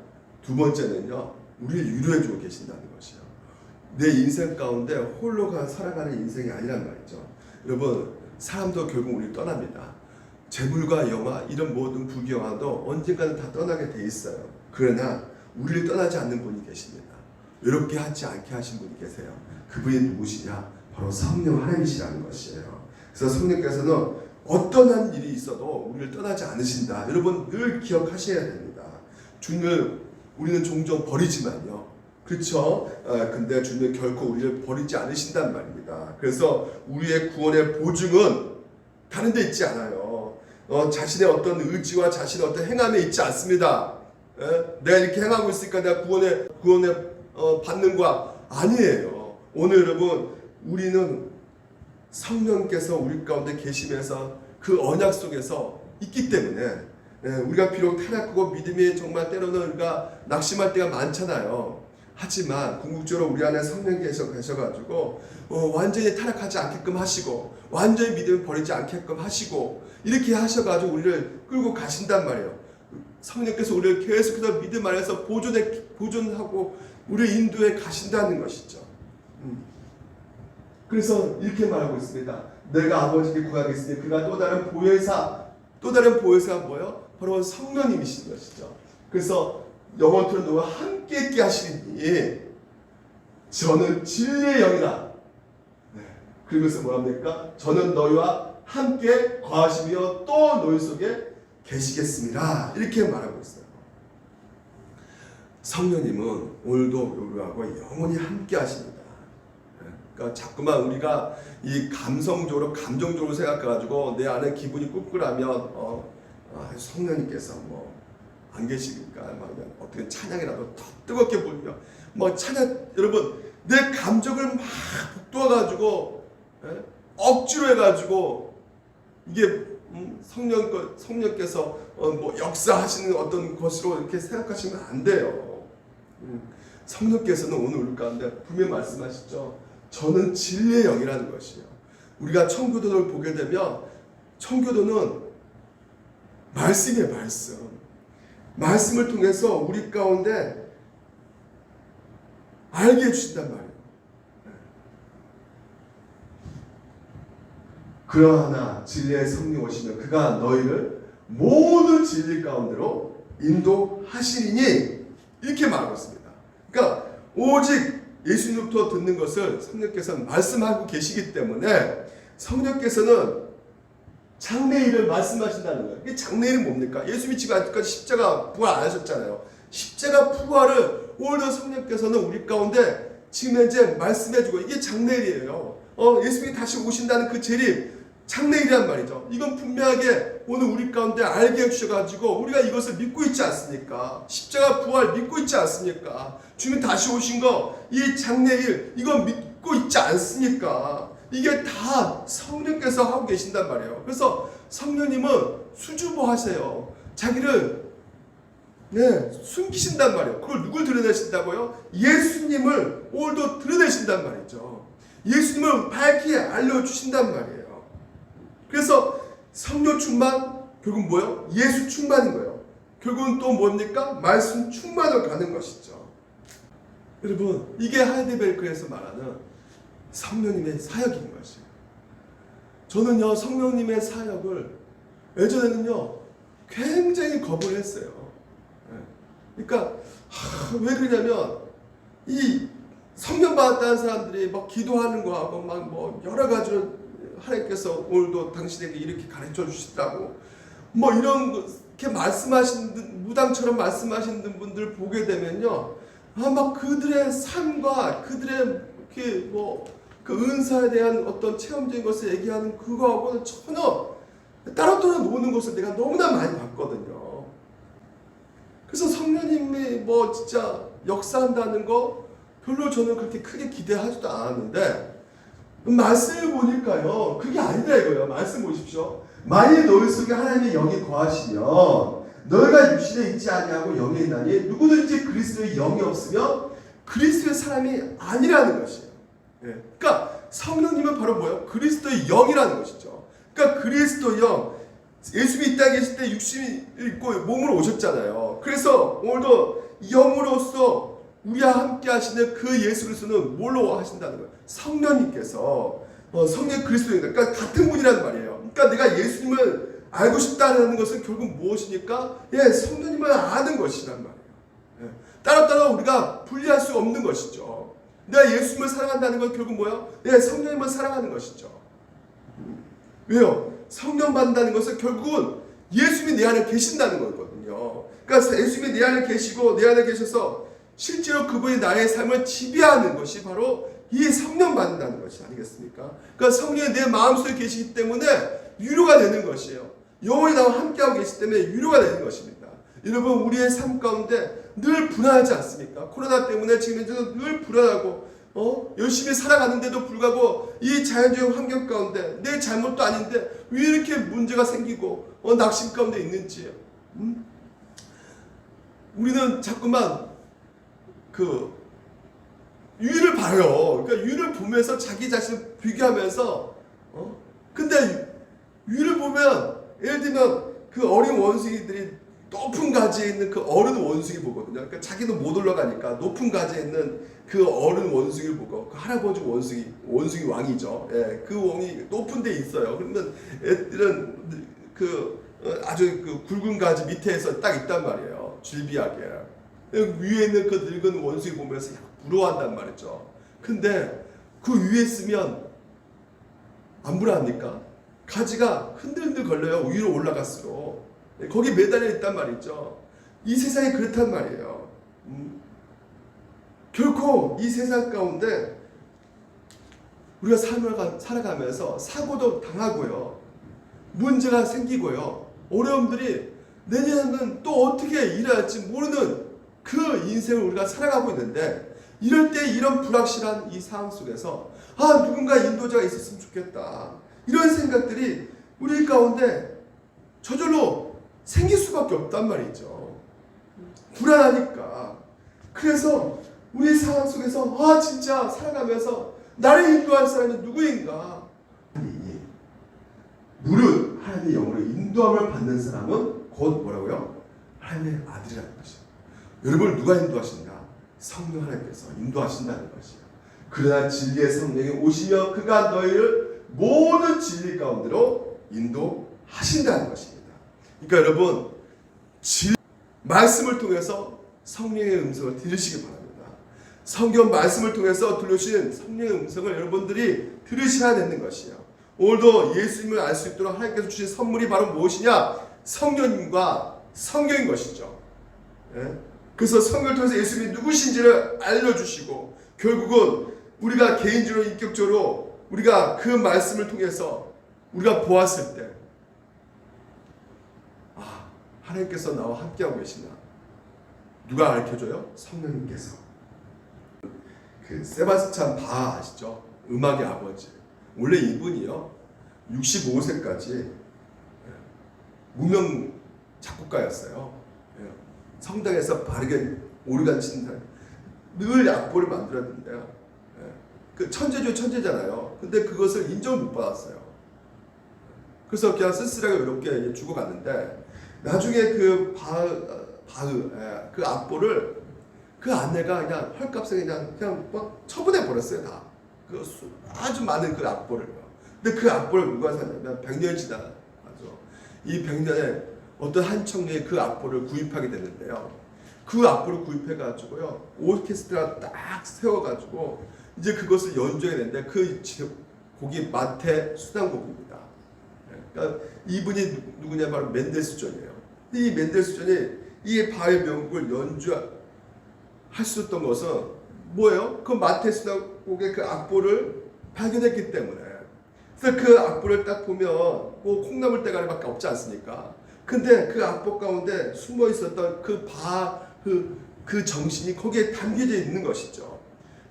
두 번째는요. 우리를 위로해주고 계신다는 것이요. 내 인생 가운데 홀로 살아가는 인생이 아니란 말이죠. 여러분 사람도 결국 우리를 떠납니다. 재물과 영화 이런 모든 부귀영화도 언젠가는 다 떠나게 돼 있어요. 그러나 우리를 떠나지 않는 분이 계십니다. 외롭게 하지 않게 하신 분이 계세요. 그분이 누구시냐? 바로 성령 하나님이시라는 것이에요. 그래서 성령께서는 어떤 한 일이 있어도 우리를 떠나지 않으신다. 여러분 늘 기억하셔야 됩니다. 주님을 우리는 종종 버리지만요. 그렇죠? 근데 주님은 결코 우리를 버리지 않으신단 말입니다. 그래서 우리의 구원의 보증은 다른 데 있지 않아요. 자신의 어떤 의지와 자신의 어떤 행함에 있지 않습니다. 내가 이렇게 행하고 있으니까 내가 구원에 받는 거 아니에요. 오늘 여러분 우리는 성령께서 우리 가운데 계시면서 그 언약 속에서 있기 때문에 우리가 비록 타락하고 믿음이 정말 때로는 우리가 낙심할 때가 많잖아요. 하지만 궁극적으로 우리 안에 성령 계셔가지고 완전히 타락하지 않게끔 하시고 완전히 믿음을 버리지 않게끔 하시고 이렇게 하셔가지고 우리를 끌고 가신단 말이에요. 성령께서 우리를 계속해서 믿음 안에서 보존하고 우리를 인도해 가신다는 것이죠. 그래서 이렇게 말하고 있습니다. 내가 아버지께 구하겠으니 그가 또 다른 보혜사 또 다른 보혜사가 뭐예요? 바로 성령님이신 것이죠. 그래서 영원토록 너와 함께 있게 하시니 저는 진리의 영이다. 그리고서 뭐랍니까? 저는 너희와 함께 거하시며 또 너희 속에 계시겠습니다. 이렇게 말하고 있어요. 성령님은 오늘도 우리하고 영원히 함께 하십니다. 그러니까 자꾸만 우리가 이 감정적으로 생각해가지고 내 안에 기분이 꿀꿀하면 성령님께서 뭐 안 계시니까 막 어떻게 찬양이라도 더 뜨겁게 부르며 뭐 찬양 여러분 내 감정을 막 북돋아가지고 억지로 해가지고 이게 성령께서 뭐 역사하시는 어떤 것으로 이렇게 생각하시면 안 돼요. 성령께서는 오늘 우리 가운데 분명히 말씀하시죠. 저는 진리의 영이라는 것이에요. 우리가 청교도를 보게 되면 청교도는 말씀이에요. 말씀을 통해서 우리 가운데 알게 해주신단 말이에요. 그러나 진리의 성령 오시면 그가 너희를 모든 진리 가운데로 인도하시리니 이렇게 말하고 있습니다. 그러니까 오직 예수님부터 듣는 것을 성령께서는 말씀하고 계시기 때문에 성령께서는 장래일을 말씀하신다는 거예요. 이 장래일은 뭡니까? 예수님이 지금 아직까지 십자가 부활 안 하셨잖아요. 십자가 부활을 오늘도 성령께서는 우리 가운데 지금 현재 말씀해주고 이게 장래일이에요. 예수님이 다시 오신다는 그 재림 장래일이란 말이죠. 이건 분명하게 오늘 우리 가운데 알게 해주셔가지고 우리가 이것을 믿고 있지 않습니까? 십자가 부활 믿고 있지 않습니까? 주님 다시 오신 거 이 장래일 이건 믿고 있지 않습니까? 이게 다 성령께서 하고 계신단 말이에요. 그래서 성령님은 수주보하세요. 자기를 숨기신단 말이에요. 그걸 누굴 드러내신다고요? 예수님을 오늘도 드러내신단 말이죠. 예수님을 밝히 알려주신단 말이에요. 그래서 성령 충만 결국은 뭐예요? 예수 충만인 거예요. 결국은 또 뭡니까? 말씀 충만으로 가는 것이죠. 여러분 이게 하이델베르크에서 말하는 성령님의 사역인 것이에요. 저는요 성령님의 사역을 예전에는요 굉장히 거부를 했어요. 그러니까 왜 그러냐면 이 성령 받았다는 사람들이 막 기도하는 거하고 막 뭐 여러 가지로 하나님께서 오늘도 당신에게 이렇게 가르쳐 주시다고 뭐 이렇게 말씀하시는 무당처럼 말씀하시는 분들 보게 되면요 막 그들의 삶과 그들의 이렇게 뭐 그 은사에 대한 어떤 체험적인 것을 얘기하는 그거하고는 전혀 따로따로 노는 것을 내가 너무나 많이 봤거든요. 그래서 성령님이 뭐 진짜 역사한다는 거 별로 저는 그렇게 크게 기대하지도 않았는데 말씀을 보니까요 그게 아니다 이거예요. 말씀 보십시오. 만일 너희 속에 하나님의 영이 거하시면 너희가 육신에 있지 아니하고 영에 있나니 누구든지 그리스도의 영이 없으면 그리스도의 사람이 아니라는 것이에요. 그러니까 성령님은 바로 뭐예요? 그리스도의 영이라는 것이죠. 그러니까 그리스도 영, 예수님이 이 땅에 계실 때 육신이 있고 몸으로 오셨잖아요. 그래서 오늘도 영으로서 우리와 함께 하시는 그 예수 그리스도는 뭘로 하신다는 거예요? 성령님께서 성령 그리스도입니다. 그러니까 같은 분이란 말이에요. 그러니까 내가 예수님을 알고 싶다는 것은 결국 무엇이니까? 성령님을 아는 것이란 말이에요. 따로 우리가 분리할 수 없는 것이죠. 내가 예수님을 사랑한다는 건 결국 뭐예요? 성령님을 사랑하는 것이죠. 왜요? 성령 받는다는 것은 결국은 예수님이 내 안에 계신다는 거거든요. 그러니까 예수님이 내 안에 계시고 내 안에 계셔서 실제로 그분이 나의 삶을 지배하는 것이 바로 이 성령 받는다는 것이 아니겠습니까? 그러니까 성령이 내 마음속에 계시기 때문에 위로가 되는 것이에요. 영원히 나와 함께하고 계시기 때문에 위로가 되는 것입니다. 여러분 우리의 삶 가운데 늘 불안하지 않습니까? 코로나 때문에 지금 현재도 늘 불안하고 열심히 살아가는데도 불구하고 이 자연적 환경 가운데 내 잘못도 아닌데 왜 이렇게 문제가 생기고 낙심 가운데 있는지 우리는 자꾸만 그 유의를 봐요. 그러니까 유의를 보면서 자기 자신을 비교하면서 근데 유의를 보면 예를 들면 그 어린 원숭이들이 높은 가지에 있는 그 어른 원숭이 보거든요. 그러니까 자기는 못 올라가니까 높은 가지에 있는 그 어른 원숭이를 보고 그 할아버지 원숭이 왕이죠. 그 왕이 높은 데 있어요. 그러면 애들은 그 아주 그 굵은 가지 밑에서 딱 있단 말이에요. 질비하게. 위에 있는 그 늙은 원숭이 보면서 부러워한단 말이죠. 근데 그 위에 있으면 안 불안합니까? 가지가 흔들흔들 걸려요. 위로 올라갈수록. 거기 매달려 있단 말이죠. 이 세상이 그렇단 말이에요. 결코 이 세상 가운데 우리가 삶을 살아가면서 사고도 당하고요. 문제가 생기고요. 어려움들이 내년에는 또 어떻게 일어날지 모르는 그 인생을 우리가 살아가고 있는데 이럴 때 이런 불확실한 이 상황 속에서 누군가 인도자가 있었으면 좋겠다. 이런 생각들이 우리 가운데 저절로 생길 수밖에 없단 말이죠. 불안하니까. 그래서 우리 상황 속에서 진짜 살아가면서 나를 인도할 사람은 누구인가? 무릇 하나님의 영으로 인도함을 받는 사람은 곧 뭐라고요? 하나님의 아들이라는 것이요. 여러분을 누가 인도하신다? 성령 하나님께서 인도하신다는 것이요. 그러나 진리의 성령이 오시며 그가 너희를 모든 진리 가운데로 인도하신다는 것입니다. 그러니까 여러분 말씀을 통해서 성령의 음성을 들으시기 바랍니다. 성경 말씀을 통해서 들으신 성령의 음성을 여러분들이 들으셔야 되는 것이에요. 오늘도 예수님을 알 수 있도록 하나님께서 주신 선물이 바로 무엇이냐? 성령님과 성경인 것이죠. 그래서 성경을 통해서 예수님이 누구신지를 알려주시고 결국은 우리가 개인적으로 인격적으로 우리가 그 말씀을 통해서 우리가 보았을 때 하나님께서 나와 함께하고 계시나? 누가 가르쳐줘요? 성령님께서. 그 세바스찬 바 아시죠? 음악의 아버지. 원래 이분이요 65세까지 무명 작곡가였어요. 성당에서 바르게 오르간 친다. 늘 악보를 만들었는데요. 그 천재 중 천재잖아요. 근데 그것을 인정을 못 받았어요. 그래서 그냥 쓸쓸하게 이렇게 죽어갔는데 나중에 그 그 악보를 그 아내가 그냥 헐값에 그냥 막 처분해 버렸어요. 다. 그 아주 많은 그 악보를. 근데 그 악보를 누가 샀냐면 100년이 지나죠. 이 100년에 어떤 한 청년이 그 악보를 구입하게 됐는데요. 그 악보를 구입해가지고요. 오케스트라 딱 세워가지고 이제 그것을 연주해야 되는데 그 곡이 마태 수단곡입니다. 그러니까 이분이 누구냐 바로 멘델스존이에요. 이 멘델스존이 이 바의 명곡을 연주할 수 있었던 것은 뭐예요? 그 마태 수단곡의 그 악보를 발견했기 때문에. 그래서 그 악보를 딱 보면 뭐 콩나물 대가리밖에 없지 않습니까? 근데 그 악보 가운데 숨어 있었던 그 정신이 거기에 담겨져 있는 것이죠.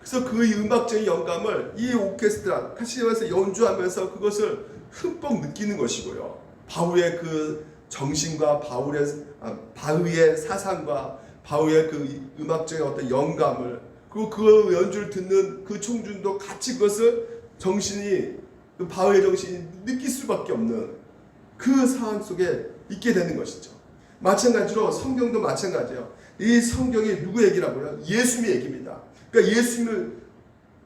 그래서 그 음악적인 영감을 이 오케스트라 다시 말해서 연주하면서 그것을 흠뻑 느끼는 것이고요. 바울의 그 정신과 바울의 사상과 바울의 그 음악적인 어떤 영감을 그리고 그 연주를 듣는 그 청중도 같이 그것을 그 바울의 정신이 느낄 수밖에 없는 그 상황 속에 있게 되는 것이죠. 마찬가지로 성경도 마찬가지예요. 이 성경이 누구 얘기라고요? 예수님의 얘기입니다. 그러니까 예수님을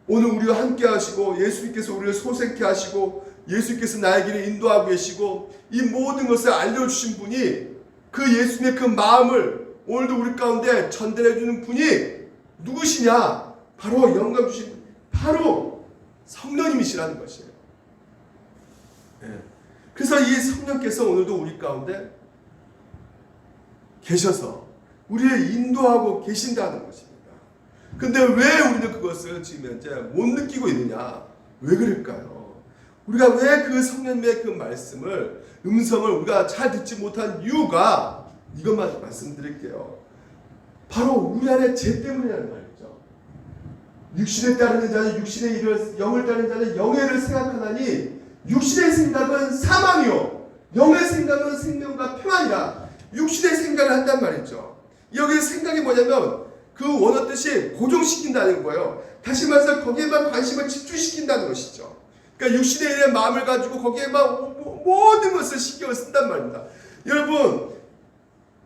오늘 우리와 함께 하시고 예수님께서 우리를 소생케 하시고 예수님께서 나의 길을 인도하고 계시고 이 모든 것을 알려주신 분이 그 예수님의 그 마음을 오늘도 우리 가운데 전달해 주는 분이 누구시냐? 바로 영감 주신 바로 성령님이시라는 것이에요. 그래서 이 성령께서 오늘도 우리 가운데 계셔서 우리를 인도하고 계신다는 것입니다. 근데 왜 우리는 그것을 지금 현재 못 느끼고 있느냐? 왜 그럴까요? 우리가 왜 그 성령님의 그 말씀을 음성을 우리가 잘 듣지 못한 이유가 이것만 말씀드릴게요. 바로 우리 안에 죄 때문이라는 말이죠. 육신에 따르는 자는 육신의 일을, 영을 따르는 자는 영의 일을 생각하나니 육신의 생각은 사망이요 영의 생각은 생명과 평안이라. 육신의 생각을 한단 말이죠. 여기 생각이 뭐냐면 그 원어 뜻이 고정시킨다는 거예요. 다시 말해서 거기에만 관심을 집중시킨다는 것이죠. 그러니까 육신의 일에 마음을 가지고 거기에만 모든 것을 신경을 쓴단 말입니다. 여러분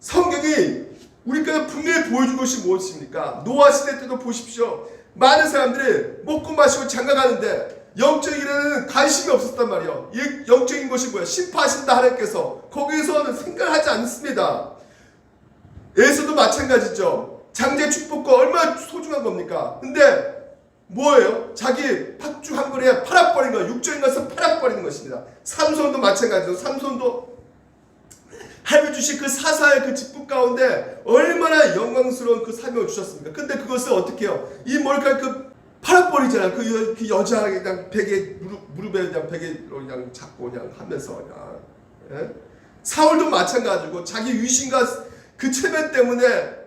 성경이 우리가 분명히 보여준 것이 무엇입니까? 노아 시대 때도 보십시오. 많은 사람들이 먹고 마시고 장가가는데 영적인 일에는 관심이 없었단 말이에요. 이 영적인 것이 뭐야? 심판하신다 하나님께서. 거기에서는 생각하지 않습니다. 에서도 마찬가지죠. 장제 축복과 얼마나 소중한 겁니까? 근데 뭐예요? 자기 팥죽 한 그릇에 팔아버린 거, 육적인 것을 팔아버리는 것입니다. 삼손도 마찬가지죠. 삼손도 하나님 주신 그 사사의 그 직분 가운데 얼마나 영광스러운 그 사명을 주셨습니까? 근데 그것을 어떻게 해요? 이 머리카락 그 팔아버리잖아요. 그 여자 그냥 베개 무릎에 그냥 베개로 그냥 잡고 그냥 하면서 그냥. 예? 사울도 마찬가지고 자기 위신과 그 체면 때문에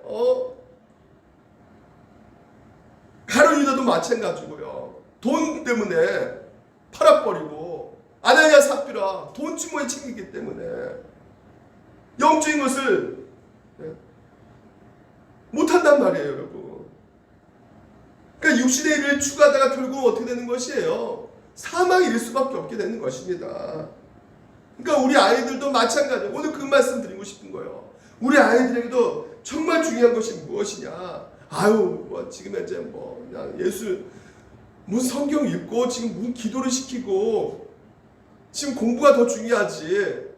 가룟 유다도 마찬가지고요. 돈 때문에 팔아버리고 아나니아 삽비라 돈 주머니 챙기기 때문에 영적인 것을 못한단 말이에요, 여러분. 그러니까 육신의 일을 추구하다가 결국 어떻게 되는 것이에요? 사망이 이를 수밖에 없게 되는 것입니다. 그러니까 우리 아이들도 마찬가지예요. 오늘 그 말씀 드리고 싶은 거예요. 우리 아이들에게도 정말 중요한 것이 무엇이냐? 아유, 뭐 지금 이제 뭐 그냥 예수 무슨 성경 읽고 지금 무슨 기도를 시키고 지금 공부가 더 중요하지.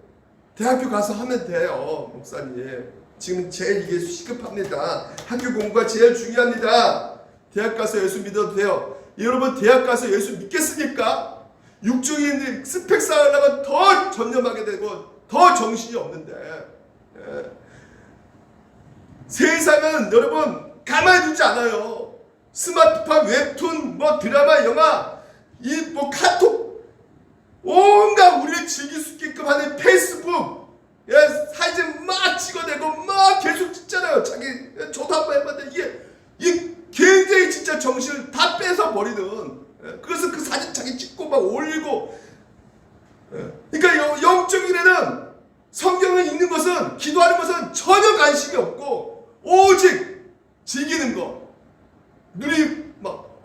대학교 가서 하면 돼요, 목사님. 지금 제일 이게 시급합니다. 학교 공부가 제일 중요합니다. 대학 가서 예수 믿어도 돼요. 여러분 대학 가서 예수 믿겠습니까? 육적인 스펙 쌓으려면 더 전념하게 되고 더 정신이 없는데 세상은 여러분 가만히 두지 않아요. 스마트폰, 웹툰, 뭐 드라마, 영화, 이 뭐 카톡 온갖 우리를 즐길 수 있게끔 하는 페이스북 사진 막 찍어내고 막 계속 찍잖아요. 자기 저도 한번 해봤는데 이게 굉장히 진짜 정신을 다 뺏어 버리는 그래서 그 사진 자기 찍고 막 올리고 그러니까 영적인 일에는 성경을 읽는 것은 기도하는 것은 전혀 관심이 없고 오직 즐기는 거 눈이 막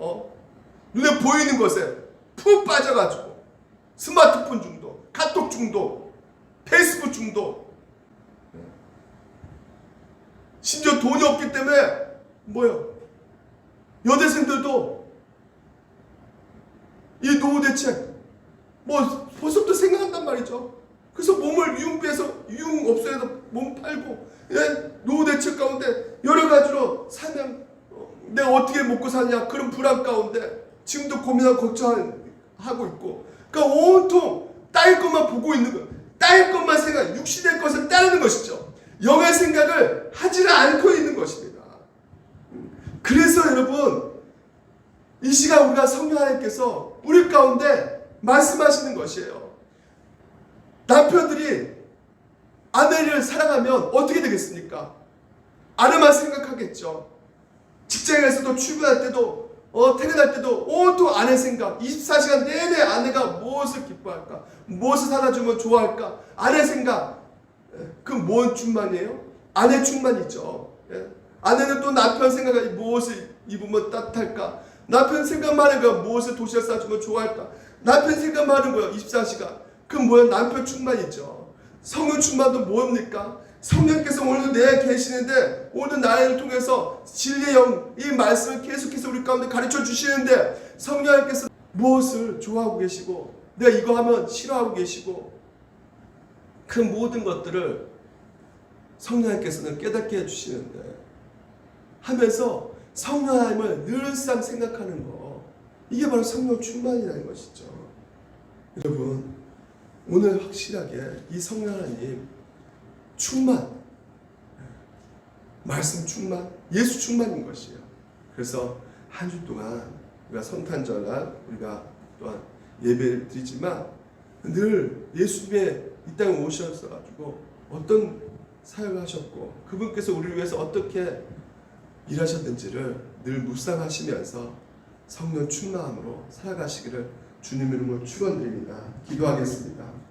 눈에 보이는 것에 푹 빠져가지고 스마트폰 중독, 카톡 중독, 페이스북 중독 심지어 돈이 없기 때문에 뭐요? 여대생들도 이 노후 대책 뭐 벌써부터 생각한단 말이죠. 그래서 몸을 유흥업소에서 몸 팔고 노후 대책 가운데 여러 가지로 사면 내가 어떻게 먹고 사냐 그런 불안 가운데 지금도 고민하고 걱정하고 있고 그러니까 온통 딸 것만 보고 있는 거예요. 딸 것만 생각, 육신의 것을 따르는 것이죠. 영의 생각을 하지는 않고 있는 것입니다. 그래서 여러분 이 시간 우리가 성령 하나님께서 우리 가운데 말씀하시는 것이에요. 남편들이 아내를 사랑하면 어떻게 되겠습니까? 아내만 생각하겠죠. 직장에서도 출근할 때도 퇴근할 때도 온통 아내 생각 24시간 내내 아내가 무엇을 기뻐할까? 무엇을 사다 주면 좋아할까? 아내 생각 그 뭔 충만이에요? 아내 충만이죠. 아내는 또 남편 생각에 무엇을 입으면 따뜻할까? 남편 생각만 하는 거야. 무엇을 도시락 싸주면 좋아할까? 남편 생각만 하는 거야. 24시간. 그럼 뭐야? 남편 충만이죠. 성령 충만도 뭡니까? 성령께서 오늘 내 계시는데 오늘 나를 통해서 진리의 영, 이 말씀을 계속해서 우리 가운데 가르쳐 주시는데 성령께서 무엇을 좋아하고 계시고 내가 이거 하면 싫어하고 계시고 그 모든 것들을 성령께서는 깨닫게 해주시는데 하면서 성령 하나님을 늘상 생각하는 거 이게 바로 성령 충만이라는 것이죠. 여러분 오늘 확실하게 이 성령 하나님 충만, 말씀 충만, 예수 충만인 것이에요. 그래서 한 주 동안 우리가 성탄절날 우리가 또한 예배를 드리지만 늘 예수님의 이 땅에 오셔가지고 어떤 사역을 하셨고 그분께서 우리를 위해서 어떻게 일하셨는지를 늘 묵상하시면서 성령 충만함으로 살아가시기를 주님 이름으로 축원드립니다. 기도하겠습니다.